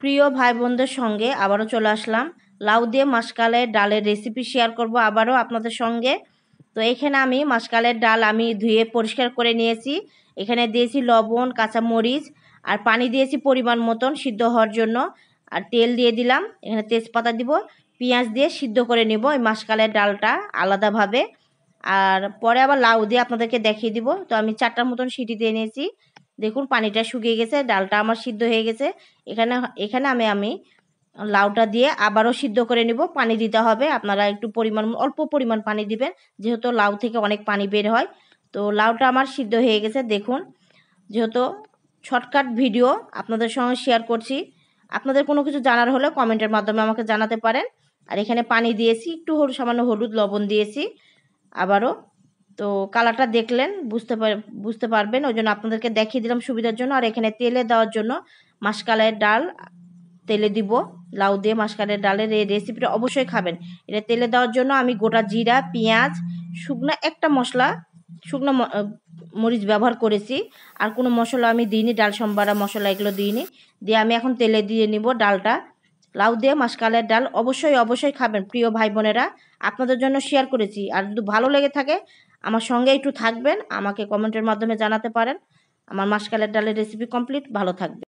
প্রিয় ভাই বোনদের সঙ্গে আবারও চলে আসলাম। লাউ দিয়ে মাসকালের ডালের রেসিপি শেয়ার করব আবারও আপনাদের সঙ্গে। তো এখানে আমি মাসকালের ডাল আমি ধুয়ে পরিষ্কার করে নিয়েছি। এখানে দিয়েছি লবণ, কাঁচামরিচ আর পানি দিয়েছি পরিমাণ মতন সিদ্ধ হওয়ার জন্য। আর তেল দিয়ে দিলাম, এখানে তেজপাতা দিব, পেঁয়াজ দিয়ে সিদ্ধ করে নেব এই মাসকালের ডালটা আলাদাভাবে। আর পরে আবার লাউ দিয়ে আপনাদেরকে দেখিয়ে দিব। তো আমি 4টার মতন সিটি দিয়ে নিয়েছি। দেখুন পানিটা শুকিয়ে গেছে, ডালটা আমার সিদ্ধ হয়ে গেছে। এখানে এখানে আমি লাউটা দিয়ে আবারও সিদ্ধ করে নিব। পানি দিতে হবে, আপনারা একটু অল্প পরিমাণ পানি দিবেন, যেহেতু লাউ থেকে অনেক পানি বের হয়। তো লাউটা আমার সিদ্ধ হয়ে গেছে। দেখুন, যেহেতু শর্টকাট ভিডিও আপনাদের সঙ্গে শেয়ার করছি, আপনাদের কোনো কিছু জানার হলে কমেন্টের মাধ্যমে আমাকে জানাতে পারেন। আর এখানে পানি দিয়েছি, একটু সামান্য হলুদ লবণ দিয়েছি আবারও। তো কালারটা দেখলেন, বুঝতে পারবেন, ওই জন্য আপনাদেরকে দেখিয়ে দিলাম সুবিধার জন্য। আর এখানে তেলে দেওয়ার জন্য মাসকালের ডাল তেলে দিব। লাউ দিয়ে মাসকালের ডালের এই রেসিপিটা অবশ্যই খাবেন। এটা তেলে দেওয়ার জন্য আমি গোটা জিরা, পেঁয়াজ, শুকনো একটা মশলা, শুকনো মরিচ ব্যবহার করেছি। আর কোনো মশলা আমি দিইনি, ডাল সম্বারা মশলা এগুলো দিইনি। দিয়ে আমি এখন তেলে দিয়ে নিব ডালটা। লাউ দিয়ে মাসকালের ডাল অবশ্যই খাবেন প্রিয় ভাই বোনেরা, আপনাদের জন্য শেয়ার করেছি। আর যদি ভালো লেগে থাকে আমার সঙ্গে একটু থাকবেন, আমাকে কমেন্টের মাধ্যমে জানাতে পারেন। আমার মাসকালের ডালের রেসিপি কমপ্লিট, ভালো থাকবে।